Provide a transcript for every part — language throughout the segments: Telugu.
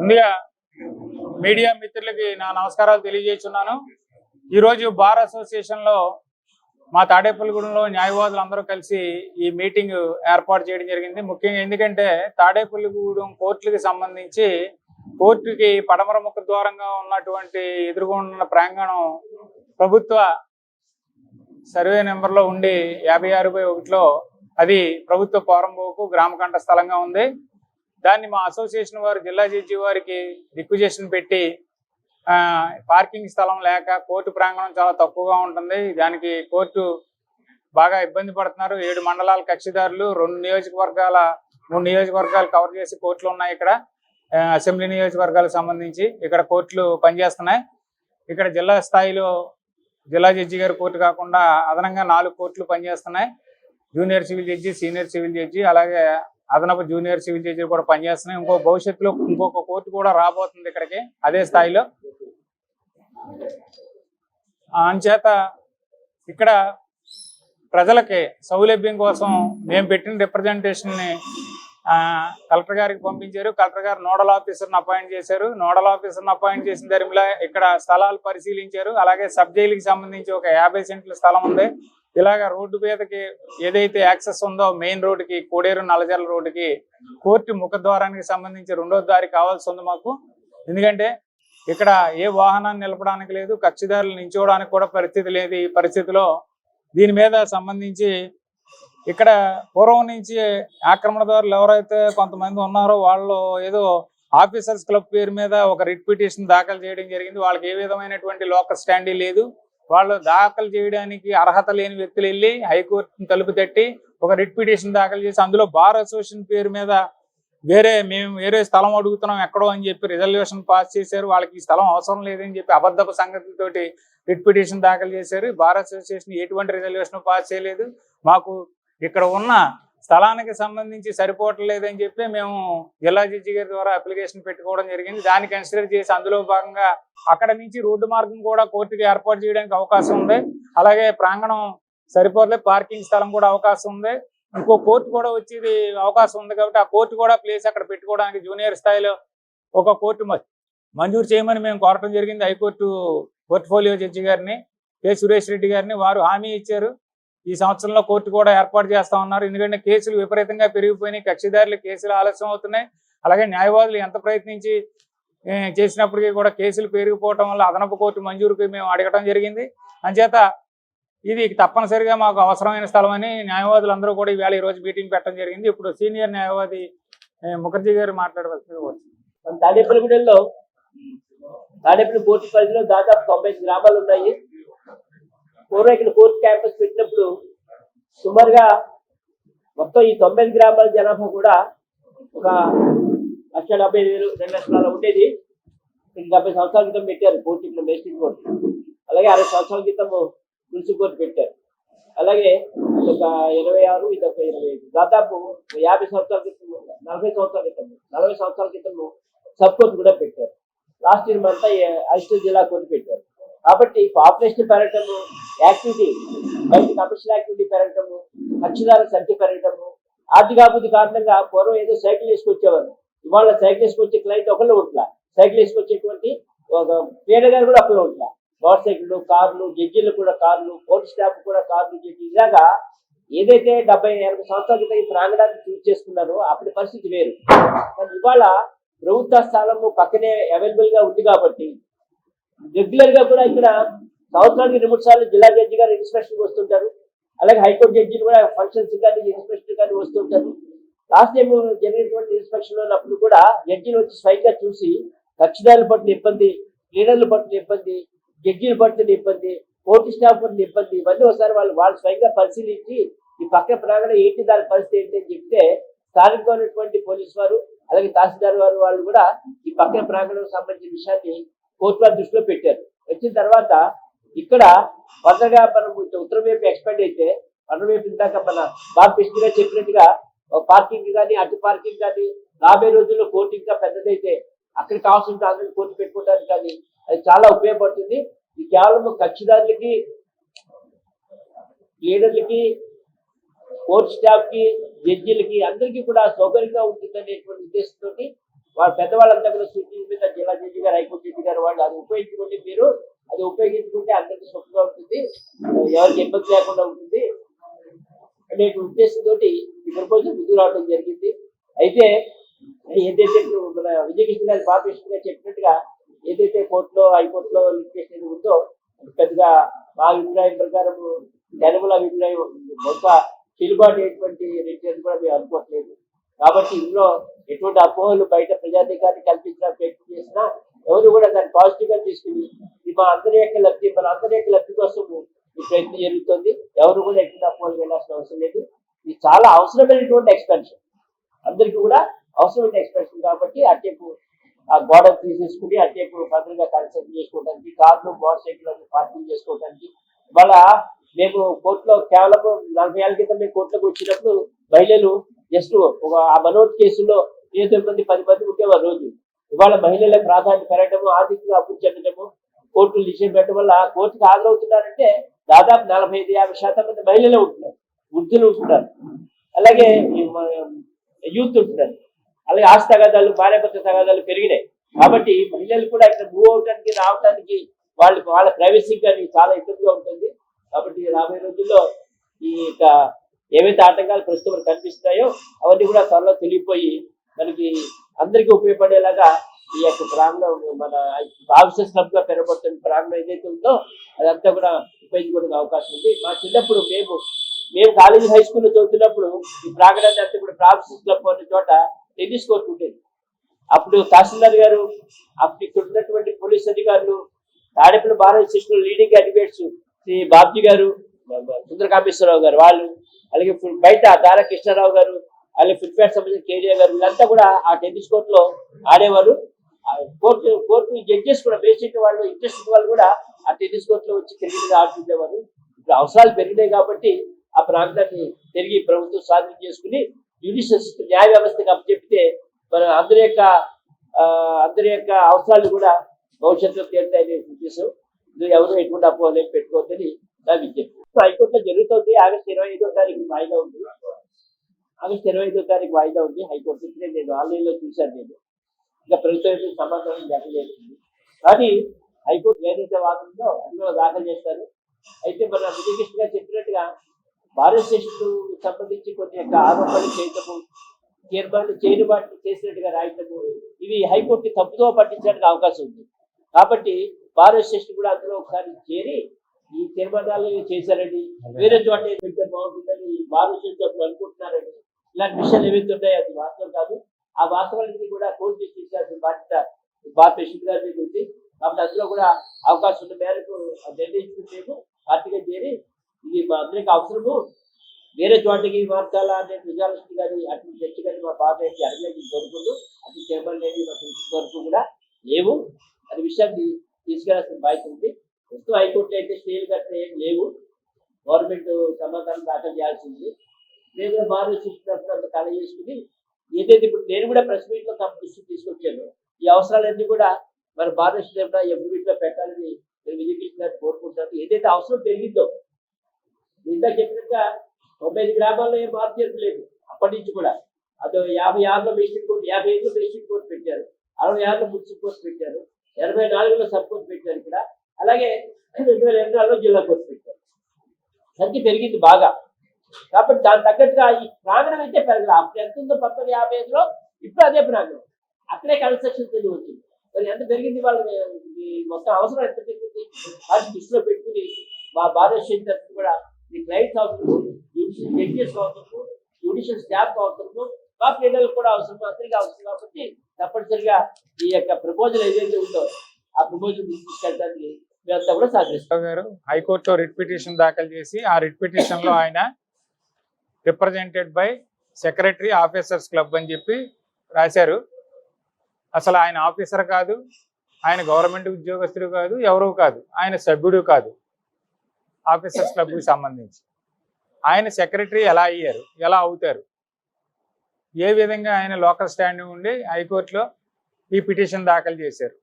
ముందుగా మీడియా మిత్రులకి నా నమస్కారాలు తెలియజేస్తున్నాను. ఈరోజు బార్ అసోసియేషన్లో మా తాడేపల్లిగూడెంలో న్యాయవాదులందరూ కలిసి ఈ మీటింగ్ ఏర్పాటు చేయడం జరిగింది. ముఖ్యంగా ఎందుకంటే తాడేపల్లిగూడెం కోర్టులకు సంబంధించి కోర్టుకి పడమర ముఖ ద్వారంగా ఉన్నటువంటి ఎదురుగా ఉన్న ప్రాంగణం ప్రభుత్వ సర్వే నెంబర్లో ఉండి 56/1లో అది ప్రభుత్వ పోరంబోకు గ్రామకంఠ స్థలంగా ఉంది. దాన్ని మా అసోసియేషన్ వారు జిల్లా జడ్జి వారికి రిక్వెజేషన్ పెట్టి పార్కింగ్ స్థలం లేక కోర్టు ప్రాంగణం చాలా తక్కువగా ఉంటుంది, దానికి కోర్టు బాగా ఇబ్బంది పడుతున్నారు. 7 మండలాల కక్షిదారులు 3 నియోజకవర్గాలు కవర్ చేసి కోర్టులు ఉన్నాయి. ఇక్కడ అసెంబ్లీ నియోజకవర్గాలకు సంబంధించి ఇక్కడ కోర్టులు పనిచేస్తున్నాయి. ఇక్కడ జిల్లా స్థాయిలో జిల్లా జడ్జి గారి కోర్టు కాకుండా అదనంగా 4 కోర్టులు పనిచేస్తున్నాయి. Junior civil judge, senior civil judge, అలాగే అదనపు జూనియర్ సివిల్ జడ్జి కూడా పనిచేస్తున్నాయి. భవిష్యత్తులో ఇంకొక కోర్టు కూడా రాబోతుంది ఇక్కడికి అదే స్థాయిలో. అంచేత ఇక్కడ ప్రజలకి సౌలభ్యం కోసం మేము పెట్టిన రిప్రజెంటేషన్ని కలెక్టర్ గారికి పంపించారు. కలెక్టర్ గారు నోడల్ ఆఫీసర్ని అపాయింట్ చేశారు. నోడల్ ఆఫీసర్ని అపాయింట్ చేసిన దరిమిలా ఇక్కడ స్థలాలు పరిశీలించారు. అలాగే సబ్ జైలుకి సంబంధించి ఒక 50 సెంట్ల స్థలం ఉంది. ఇలాగ రోడ్డు మీదకి ఏదైతే యాక్సెస్ ఉందో మెయిన్ రోడ్డుకి, కోడేరు నల్లజర్ల రోడ్డుకి కోర్టు ముఖద్వారానికి సంబంధించి 2వ దారి కావాల్సి ఉంది మాకు. ఎందుకంటే ఇక్కడ ఏ వాహనాన్ని నిలపడానికి లేదు, కక్షిదారులు నించోవడానికి కూడా పరిస్థితి లేదు. ఈ పరిస్థితిలో దీని మీద సంబంధించి ఇక్కడ పూర్వం నుంచి ఆక్రమణదారులు ఎవరైతే కొంతమంది ఉన్నారో వాళ్ళు ఏదో ఆఫీసర్స్ క్లబ్ పేరు మీద ఒక రిట్ పిటిషన్ దాఖలు చేయడం జరిగింది. వాళ్ళకి ఏ విధమైనటువంటి లోకల్ స్టాండీ లేదు. వాళ్ళు దాఖలు చేయడానికి అర్హత లేని వ్యక్తులు వెళ్ళి హైకోర్టును తలుపు తట్టి ఒక రిట్ పిటిషన్ దాఖలు చేసి అందులో బార్ అసోసియేషన్ పేరు మీద మేము వేరే స్థలం అడుగుతున్నాం ఎక్కడో అని చెప్పి రిజల్యూషన్ పాస్ చేశారు. వాళ్ళకి ఈ స్థలం అవసరం లేదని చెప్పి అబద్ధపు సంగతులతోటి రిట్ పిటిషన్ దాఖలు చేశారు. బార్ అసోసియేషన్ ఎటువంటి రిజల్యూషన్ పాస్ చేయలేదు. మాకు ఇక్కడ ఉన్న స్థలానికి సంబంధించి సరిపోవట్లేదని చెప్పి మేము జిల్లా జడ్జి గారి ద్వారా అప్లికేషన్ పెట్టుకోవడం జరిగింది. దాన్ని కన్సిడర్ చేసి అందులో భాగంగా అక్కడ నుంచి రోడ్డు మార్గం కూడా కోర్టుకి ఏర్పాటు చేయడానికి అవకాశం ఉంది. అలాగే ప్రాంగణం సరిపోలేదు, పార్కింగ్ స్థలం కూడా అవకాశం ఉంది. ఇంకో కోర్టు కూడా వచ్చేది అవకాశం ఉంది కాబట్టి ఆ కోర్టు కూడా ప్లేస్ అక్కడ పెట్టుకోవడానికి జూనియర్ స్థాయిలో ఒక కోర్టు మంజూరు చేయమని మేము కోరటం జరిగింది హైకోర్టు పోర్ట్ఫోలియో జడ్జి గారిని, కె సురేష్ రెడ్డి గారిని. వారు హామీ ఇచ్చారు ఈ సంవత్సరంలో కోర్టు కూడా ఏర్పాటు చేస్తా ఉన్నారు. ఎందుకంటే కేసులు విపరీతంగా పెరిగిపోయినాయి, కక్షిదారులు కేసులు ఆలస్యం అవుతున్నాయి. అలాగే న్యాయవాదులు ఎంత ప్రయత్నించి చేసినప్పటికీ కూడా కేసులు పెరిగిపోవటం వల్ల అదనపు కోర్టు మంజూరుకి మేము అడగటం జరిగింది. అంచేత ఇది తప్పనిసరిగా మాకు అవసరమైన స్థలం అని న్యాయవాదులు అందరూ కూడా ఈరోజు మీటింగ్ పెట్టడం జరిగింది. ఇప్పుడు సీనియర్ న్యాయవాది ముఖర్జీ గారు మాట్లాడవలసింది. తాడేపల్లిగూడెంలో తాడేపల్లి కోర్టు పరిధిలో దాదాపు 90 గ్రామాలు ఉన్నాయి. పూర్వం ఇక్కడ కోర్టు క్యాంపస్ పెట్టినప్పుడు సుమారుగా మొత్తం ఈ 90 గ్రామాల జనాభా కూడా ఒక 1,70,000 2 లక్షల ఉండేది. 70 సంవత్సరాల క్రితం పెట్టారు కోర్టు, ఇక్కడ మేజిస్ట్రేట్ కోర్టు. అలాగే 60 సంవత్సరాల క్రితం మున్సిపల్ కోర్టు పెట్టారు. అలాగే ఒక 26, ఇది ఒక 25, దాదాపు 50 సంవత్సరాల క్రితం 40 సంవత్సరాల క్రితం సబ్ కోర్టు కూడా పెట్టారు. లాస్ట్ ఇయర్ అంతా అడిషనల్ జిల్లా కోర్టు పెట్టారు. కాబట్టి పాపులేషన్ పెరగటము, యాక్టివిటీ బయట కమర్షియల్ యాక్టివిటీ పెరగటము, కక్షిదారుల సంఖ్య పెరగటము, ఆర్థికాభివృద్ధి కారణంగా పూర్వం ఏదో సైకిల్ వేసుకొచ్చేవారు. ఇవాళ సైకిల్ వేసుకొచ్చే క్లయింట్ ఒకళ్ళు ఉంట్లా, సైకిల్ వేసుకొచ్చేటువంటి ఒక ట్రేడర్ గారు కూడా ఒకళ్ళు ఉంట్లా. మోటార్ సైకిళ్ళు, కార్లు, జడ్జీలు కూడా కార్లు, కోర్టు స్టాఫ్ కూడా కార్లు, జడ్జి ఇలాగా ఏదైతే 70-80 సంవత్సరాల క్రితం ఈ ప్రాంగణాన్ని చూస్ చేసుకున్నారో అప్పటి పరిస్థితి వేరు. కానీ ఇవాళ ప్రభుత్వ స్థలము పక్కనే అవైలబుల్ గా ఉంది కాబట్టి రెగ్యులర్ గా కూడా ఇక్కడ సంవత్సరానికి 2-3 సార్లు జిల్లా జడ్జి గారు ఇన్స్పెక్షన్ వస్తుంటారు. అలాగే హైకోర్టు జడ్జిలు కూడా ఫంక్షన్స్ కానీ ఇన్స్పెక్షన్ కానీ వస్తుంటారు. లాస్ట్ టైం జరిగినటువంటి ఇన్స్పెక్షన్ ఉన్నప్పుడు కూడా జడ్జిలు వచ్చి స్వయంగా చూసి కక్షిదారుల పట్ల ఇబ్బంది, లీడర్ల పట్ల ఇబ్బంది, జడ్జిల పట్ల ఇబ్బంది, కోర్టు స్టాఫ్ పట్ల ఇబ్బంది, ఇవన్నీ ఒకసారి వాళ్ళు స్వయంగా పరిశీలించి ఈ పక్క ప్రాంగణం ఏంటి, దాని పరిస్థితి ఏంటి అని చెప్తే స్థానికంగా ఉన్నటువంటి పోలీసు వారు అలాగే తహసీల్దార్ వాళ్ళు కూడా ఈ పక్కన ప్రాంగణం సంబంధించిన విషయాన్ని కోర్టు వారి దృష్టిలో పెట్టారు. వచ్చిన తర్వాత ఇక్కడ కొత్తగా మనం ఉత్తరం వైపు ఎక్స్పెండ్ అయితే వనరు వైపు ఇందాక మన బాబు కృష్ణ గారు చెప్పినట్టుగా పార్కింగ్ కానీ అటు పార్కింగ్ కానీ రాబోయే రోజుల్లో కోర్టు ఇంకా పెద్దదైతే అక్కడ కావాల్సిన అందరికీ కోర్టు పెట్టుకోవడానికి కానీ అది చాలా ఉపయోగపడుతుంది. ఇది కేవలం కక్షిదారులకి, లీడర్లకి, కోర్టు స్టాఫ్ కి, జడ్జిలకి అందరికీ కూడా సౌకర్యంగా ఉంటుందనేటువంటి ఉద్దేశంతో వాళ్ళ పెద్దవాళ్ళంతా కూడా సూచన మీద జిల్లా జడ్జి గారు, హైకోర్టు జడ్జి గారు వాళ్ళు అది ఉపయోగించుకోండి, మీరు అది ఉపయోగించుకుంటే అందరికీ సొప్పుగా ఉంటుంది, ఎవరికి ఇబ్బంది లేకుండా ఉంటుంది అనే ఉద్దేశంతో ఈ ప్రపోజల్ ముందుకు రావడం జరిగింది. అయితే ఏదైతే ఇప్పుడు మన విజయకృష్ణ గారి బాలకృష్ణ గారు చెప్పినట్టుగా ఏదైతే కోర్టులో హైకోర్టులో లిటిగేషన్ ఉందో పెద్దగా మా అభిప్రాయం ప్రకారం జనముల అభిప్రాయం మొత్తం చెల్లుబాటు అయ్యేటువంటి రీతి కూడా మేము అనుకోవట్లేదు. కాబట్టి ఇందులో ఎటువంటి అపోహలు బయట ప్రజాధికారాన్ని కల్పించినా ప్రయత్నం చేసినా ఎవరు కూడా దాన్ని పాజిటివ్ గా తీసుకుని ఇది మా అందరి యొక్క లబ్ధి, మన అందరి యొక్క లబ్ధి కోసం ఈ ప్రయత్నం జరుగుతుంది. ఎవరు కూడా ఎటువంటి అపోహలు వెళ్ళాల్సిన అవసరం లేదు. ఇది చాలా అవసరమైనటువంటి ఎక్స్పెన్షన్, అందరికీ కూడా అవసరమైన ఎక్స్పెన్షన్. కాబట్టి అట్టేపు ఆ గోడ తీసేసుకుని అట్టేపు భద్రంగా కన్సల్ట్ చేసుకోవడానికి, కార్లు మోటార్ సైకిల్ పార్కింగ్ చేసుకోవడానికి. ఇవాళ మేము కోర్టులో కేవలం 40 ఏళ్ల క్రితం మేము కోర్టులోకి వచ్చినప్పుడు మహిళలు జస్ట్ ఒక ఆ మనోజ్ కేసులో 9 మంది 10 మంది ఉండేవారు రోజు. ఇవాళ మహిళల ప్రాధాన్యత పెరగడము, ఆర్థికంగా అభివృద్ధి చెందడము, కోర్టులు నిషేధం పెట్టడం వల్ల కోర్టుకు హాజరవుతున్నారంటే దాదాపు 45-50% మంది మహిళలే ఉంటున్నారు, వృద్ధులు ఉంటున్నారు, అలాగే యూత్ ఉంటున్నారు, అలాగే ఆస్తి తగాదాలు, భార్యాభర్త తగాదాలు పెరిగినాయి. కాబట్టి మహిళలు కూడా ఇక్కడ మూవ్ అవడానికి రావడానికి వాళ్ళ ప్రైవసీ కానీ చాలా ఇబ్బందిగా ఉంటుంది. కాబట్టి రాబోయే రోజుల్లో ఈ యొక్క ఏవైతే ఆటంకాలు ప్రస్తుతం కనిపిస్తున్నాయో అవన్నీ కూడా త్వరలో తెలియపోయి మనకి అందరికీ ఉపయోగపడేలాగా ఈ యొక్క ప్రాంగణం మన ఆఫీసర్స్ క్లబ్ గా పెరగబడుతున్న ప్రాంగణం ఏదైతే ఉందో అదంతా కూడా ఉపయోగించుకోవడానికి అవకాశం ఉంది. మా చిన్నప్పుడు మేము కాలేజీ హై స్కూల్లో చదువుతున్నప్పుడు ఈ ప్రాంగణాన్ని అంతా కూడా ఆఫీసర్స్ క్లబ్ అనే చోట టెన్నిస్ కోర్ట్ ఉండేది. అప్పుడు తహసీల్దార్ గారు, అప్పుడు ఇక్కడ ఉన్నటువంటి పోలీస్ అధికారులు, తాడేపల్లి భారత శిష్యులు లీడింగ్ అడ్వకేట్స్ శ్రీ బాబ్జీ గారు, సుందరకామేశ్వరరావు గారు వాళ్ళు, అలాగే బయట దారా కృష్ణారావు గారు, అలాగే ఫుట్పాత్ సంబంధించిన కేడియా గారు, వీళ్ళంతా కూడా ఆ టెన్నిస్ కోర్ట్ లో ఆడేవారు. కోర్టు జడ్జెస్ కూడా బేసిక్ వాళ్ళు ఇంట్రెస్ట్ వాళ్ళు కూడా ఆ టెన్నిస్ కోర్ట్ లో వచ్చి క్రికెట్ ఆడుతుండేవారు. ఇప్పుడు అవసరాలు పెరిగినాయి కాబట్టి ఆ ప్రాంతాన్ని తిరిగి ప్రభుత్వం స్వాధీనం చేసుకుని జ్యుడిషియల్ న్యాయ వ్యవస్థకు అప్పచెప్తే మన అందరి యొక్క అవసరాలు కూడా భవిష్యత్తులో తీరుతాయనే ఉద్దేశం. ఎవరు ఎటువంటి అపోహలు పెట్టుకోవద్దని నా విజ్ఞప్తి. హైకోర్టులో జరుగుతుంది. ఆగస్టు 25వ తారీఖు వాయిదా ఉంది. ఆగస్టు 25వ తారీఖు వాయిదా ఉంది హైకోర్టు. ఇప్పుడే నేను ఆన్లైన్ లో చూశాను. నేను ఇంకా ప్రభుత్వం సమాధానం జరగలేదు. కానీ హైకోర్టు ఏదైతే వాదనలో అందులో దాఖలు చేస్తారు. అయితే మన విజయకృష్ణ గారు చెప్పినట్టుగా భారత స్టేషన్కు సంబంధించి కొన్ని యొక్క ఆరోపణలు చేయటము, తీర్మానాలు చేయని వాటిని చేసినట్టుగా రాయటము, ఇవి హైకోర్టు తప్పుతో పట్టించడానికి అవకాశం ఉంది. కాబట్టి భారత స్టేషన్ కూడా అందులో ఒకసారి చేరి ఈ తీర్మానాలు చేశారని, వేరే చోట పెడితే బాగుంటుందని భారత స్టేషన్ అనుకుంటున్నారని, ఇలాంటి విషయాలు ఏవైతే ఉన్నాయో అది వాస్తవం కాదు. ఆ వాస్తవాలన్నీ కూడా కోర్టు తీర్చాల్సిన బాధ్యత భారత స్టేషన్ గారి మీద ఉంది. కాబట్టి అందులో కూడా అవకాశం ఉన్న మేరకు నిర్ణయించుకుంటేమో పార్టీగా చేరి ఇది మా అందరికి అవసరము, వేరే చోటకి మార్చాలా అనే విజయాలక్ష్మి గారి అటు చర్చ కానీ మా పార్టీ అడిగేది దొరకదు, అటు చేపలేని వరకు కూడా లేవు అనే విషయాన్ని తీసుకెళ్లాల్సిన బాధ్యత ఉంది. ప్రస్తుతం హైకోర్టులో అయితే స్టేలు కట్టే ఏం లేవు, గవర్నమెంట్ సమాధానం దాఖలు చేయాల్సింది. నేను కూడా భారత శిక్షణ కళ చేసుకుని ఏదైతే ఇప్పుడు నేను కూడా ప్రెస్ మీట్ లో తమ దృష్టికి తీసుకొచ్చాను. ఈ అవసరాలన్నీ కూడా మన భారత శిక్షణ ఎఫ్బిట్ లో పెట్టాలని నేను విజయకృష్ణ గారు కోరుకుంటాను. ఏదైతే అవసరం పెరిగిందో ఇందాక చెప్పినట్టుగా 95 గ్రామాల్లో ఏం మార్పు జరగలేదు. అప్పటి నుంచి కూడా అదో 56లో మేజిస్ట్రేట్ కోర్టు, 55లో మేజిస్ట్రేట్ కోర్టు పెట్టారు, 66లో మున్సిపల్ కోర్టు పెట్టారు, 84లో సబ్ కోర్టు పెట్టారు ఇక్కడ, అలాగే 2024లో జిల్లా కోర్టు పెట్టారు. సంఖ్య పెరిగింది బాగా. కాబట్టి దాని తగ్గట్టుగా ఈ ప్రాంగణం అయితే పెరగదు. అప్పుడు ఎంత ఉందో 1955లో, ఇప్పుడు అదే ప్రాంగణం, అక్కడే కన్స్ట్రక్షన్ తెలియ వచ్చింది. మరి ఎంత పెరిగింది వాళ్ళకి మొత్తం అవసరం ఎంత పెరిగింది వాటిని దృష్టిలో పెట్టుకుని మా భారత స్టేట్ తరఫున కూడా ఈ రైట్స్ అవసరం, జడ్జెస్ అవసరం, జ్యుడిషియల్ స్టాఫ్ అవసరం, మా ప్లేడర్లకు కూడా అవసరం, అందరికీ అవసరం. కాబట్టి తప్పనిసరిగా ఈ యొక్క ప్రపోజల్ ఏదైతే ఉందో ఆ ప్రపోజల్ తీసుకెళ్ళడానికి మేమంతా కూడా సహకరిస్తాం. గారు హైకోర్టులో రిట్ పిటిషన్ దాఖలు చేసి ఆ రిట్ పిటిషన్ లో ఆయన represented by secretary officers club అని చెప్పి రాశారు. అసలు ఆయన ఆఫీసర్ కాదు, ఆయన గవర్నమెంట్ ఉద్యోగస్తుడు కాదు, ఎవరూ కాదు, ఆయన సభ్యుడు కాదు ఆఫీసర్స్ క్లబ్కి సంబంధించి. ఆయన సెక్రటరీ ఎలా అయ్యారు, ఎలా అవుతారు, ఏ విధంగా ఆయన లోకల్ స్టాండింగ్ ఉండి హైకోర్టులో ఈ పిటిషన్ దాఖలు చేశారు.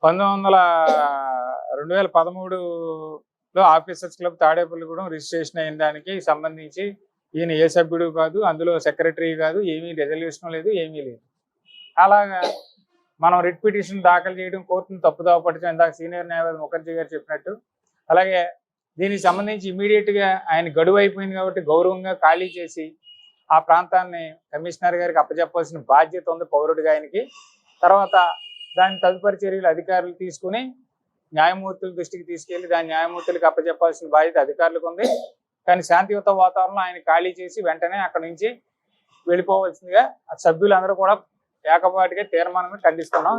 2013లో ఆఫీసర్స్ క్లబ్ తాడేపల్లిగూడెం రిజిస్ట్రేషన్ అయిన దానికి సంబంధించి ఈయన ఏ సభ్యుడు కాదు, అందులో సెక్రటరీ కాదు, ఏమీ రెజల్యూషన్ లేదు, ఏమీ లేదు. అలాగా మనం రిట్ పిటిషన్ దాఖలు చేయడం, కోర్టును తప్పుదోవ పట్టడం, ఇందాక సీనియర్ న్యాయవాది ముఖర్జీ గారు చెప్పినట్టు. అలాగే దీనికి సంబంధించి ఇమీడియట్గా ఆయన గడువు అయిపోయింది కాబట్టి గౌరవంగా ఖాళీ చేసి ఆ ప్రాంతాన్ని కమిషనర్ గారికి అప్పచెప్పాల్సిన బాధ్యత ఉంది పౌరుడిగా ఆయనకి. తర్వాత దాని తదుపరి చర్యలు అధికారులు తీసుకుని న్యాయమూర్తుల దృష్టికి తీసుకెళ్లి దాని న్యాయమూర్తులకు అప్పచెప్పాల్సిన బాధ్యత అధికారులకు ఉంది. కానీ శాంతియుత వాతావరణంలో ఆయన ఖాళీ చేసి వెంటనే అక్కడి నుంచి వెళ్ళిపోవలసిందిగా సభ్యులందరూ కూడా ఏకపాటిగా తీర్మానంగా ఖండిస్తున్నాం.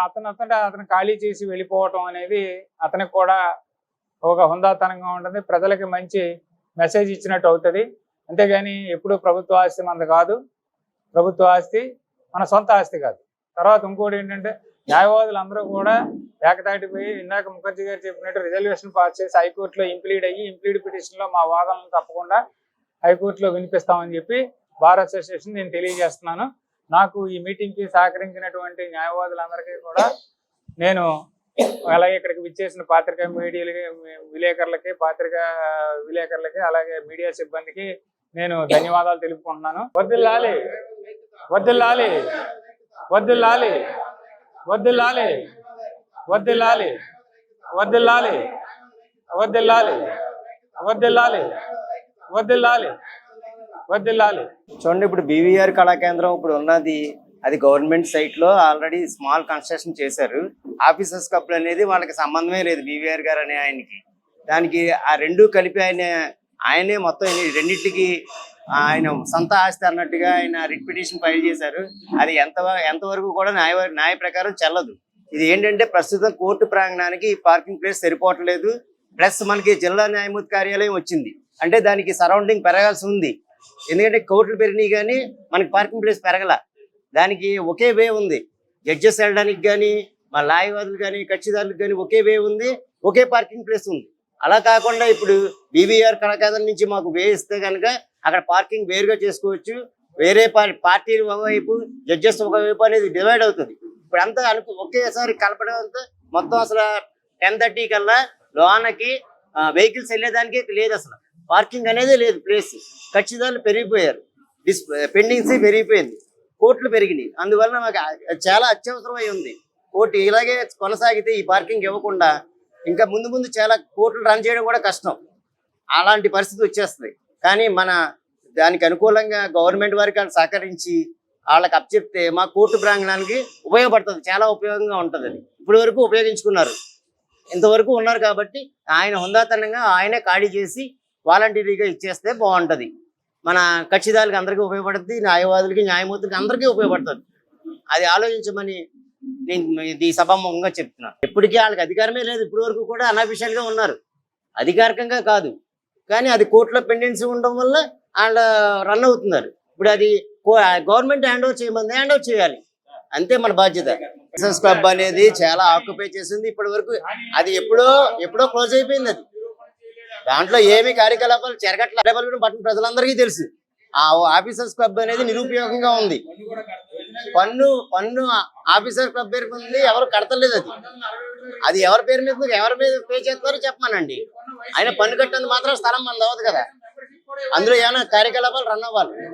అతను ఖాళీ చేసి వెళ్ళిపోవటం అనేది అతనికి కూడా ఒక హుందాతనంగా ఉంటుంది, ప్రజలకి మంచి మెసేజ్ ఇచ్చినట్టు అవుతుంది. అంతేగాని ఎప్పుడు ప్రభుత్వ ఆస్తి మనది కాదు, ప్రభుత్వ ఆస్తి మన సొంత ఆస్తి కాదు. తర్వాత ఇంకోటి ఏంటంటే న్యాయవాదులు అందరూ కూడా ఏకతాటిపోయి ఇందాక ముఖర్జీ గారు చెప్పినట్టు రిజల్యూషన్ పాస్ చేసి హైకోర్టులో ఇంప్లీడ్ పిటిషన్లో మా వాదనలు తప్పకుండా హైకోర్టులో వినిపిస్తామని చెప్పి బార్ అసోసియేషన్ నేను తెలియజేస్తున్నాను. నాకు ఈ మీటింగ్కి సహకరించినటువంటి న్యాయవాదులందరికీ కూడా నేను, అలాగే ఇక్కడికి విచ్చేసిన పత్రికా విలేకరులకి అలాగే మీడియా సిబ్బందికి నేను ధన్యవాదాలు తెలుపుకుంటున్నాను. వర్ధిల్లాలి, వర్ధిల్లాలి, వర్ధిల్లాలి, వర్ధిల్లాలి, వర్ధిల్లాలి, వర్ధిల్లాలి, వర్ధిల్లాలి, వర్ధిల్లాలి, వర్ధిల్లాలి, వర్ధిల్లాలి. చూడండి, ఇప్పుడు బీవీఆర్ కళా కేంద్రం ఇప్పుడు ఉన్నది అది గవర్నమెంట్ సైట్ లో ఆల్రెడీ స్మాల్ కన్స్ట్రక్షన్ చేశారు. ఆఫీసర్స్ క్లబ్ అనేది వాళ్ళకి సంబంధమే లేదు బీవీఆర్ గారు అనే ఆయనకి. దానికి ఆ రెండు కలిపి ఆయనే మొత్తం రెండింటికి ఆయన సొంత ఆస్తి అన్నట్టుగా ఆయన రిట్ పిటిషన్ ఫైల్ చేశారు. అది ఎంతవరకు కూడా న్యాయ ప్రకారం చెల్లదు. ఇది ఏంటంటే ప్రస్తుతం కోర్టు ప్రాంగణానికి పార్కింగ్ ప్లేస్ సరిపోవట్లేదు. ప్లస్ మనకి జిల్లా న్యాయమూర్తి కార్యాలయం వచ్చింది అంటే దానికి సరౌండింగ్ పెరగాల్సి ఉంది. ఎందుకంటే కోర్టులు పెరిగినాయి కానీ మనకి పార్కింగ్ ప్లేస్ పెరగల. దానికి ఒకే వే ఉంది, జడ్జెస్ వెళ్ళడానికి కానీ మా న్యాయవాదులు కానీ కక్షిదారులకు కానీ ఒకే వే ఉంది, ఒకే పార్కింగ్ ప్లేస్ ఉంది. అలా కాకుండా ఇప్పుడు బీవీఆర్ కళాకేంద్రం నుంచి మాకు వే ఇస్తే కనుక అక్కడ పార్కింగ్ వేరుగా చేసుకోవచ్చు. వేరే పార్టీలు ఒకవైపు, జడ్జెస్ ఒకవైపు అనేది డివైడ్ అవుతుంది. ఇప్పుడు అంతా ఒకేసారి కలపడంతో మొత్తం అసలు 10:30 కల్లా లోనకి వెహికల్స్ వెళ్ళేదానికి లేదు, అసలు పార్కింగ్ అనేది లేదు. ప్లేస్ కక్షిదారులు పెరిగిపోయారు, పెండింగ్స్ పెరిగిపోయింది, కోర్టులు పెరిగినాయి. అందువల్ల మాకు చాలా అత్యవసరమై ఉంది. కోర్టు ఇలాగే కొనసాగితే ఈ పార్కింగ్ ఇవ్వకుండా ఇంకా ముందు చాలా కోర్టులు రన్ చేయడం కూడా కష్టం. అలాంటి పరిస్థితి వచ్చేస్తుంది. కానీ దానికి అనుకూలంగా గవర్నమెంట్ వారికి వాళ్ళు సహకరించి వాళ్ళకి అప్పచెప్తే మా కోర్టు ప్రాంగణానికి ఉపయోగపడుతుంది, చాలా ఉపయోగంగా ఉంటుంది. అది ఇప్పటి వరకు ఉపయోగించుకున్నారు, ఇంతవరకు ఉన్నారు. కాబట్టి ఆయన హుందాతనంగా ఆయనే ఖాళీ చేసి వాలంటీరీగా ఇచ్చేస్తే బాగుంటుంది. మన కక్షిదారులకు అందరికీ ఉపయోగపడుతుంది, న్యాయవాదులకి న్యాయమూర్తులకి అందరికీ ఉపయోగపడుతుంది. అది ఆలోచించమని నేను ఇది సభాముఖంగా చెప్తున్నాను. ఎప్పటికీ వాళ్ళకి అధికారమే లేదు, ఇప్పటి వరకు కూడా అనఫిషియల్గా ఉన్నారు, అధికారికంగా కాదు. కానీ అది కోర్టులో పెండెన్సీ ఉండడం వల్ల వాళ్ళు రన్ అవుతున్నారు. ఇప్పుడు అది గవర్నమెంట్ హ్యాండ్ ఓవర్ చేయాలి, అంతే మన బాధ్యత. బిజినెస్ క్లబ్ అనేది చాలా ఆక్యుపై చేసింది ఇప్పటి వరకు. అది ఎప్పుడో క్లోజ్ అయిపోయింది. అది దాంట్లో ఏమి కార్యకలాపాలు జరగట్లేదు బట్ ప్రజలందరికీ తెలుసు. ఆ ఆఫీసర్స్ క్లబ్ అనేది నిరుపయోగంగా ఉంది. పన్ను ఆఫీసర్ క్లబ్ పేరు ఉంది, ఎవరు కడతలేదు. అది ఎవరి పేరు మీద పే చేస్తారో చెప్పమానండి. ఆయన పన్ను కట్టేందుకు మాత్రం స్థలం మనది అవ్వదు కదా, అందులో ఏమైనా కార్యకలాపాలు రన్ అవ్వాలి.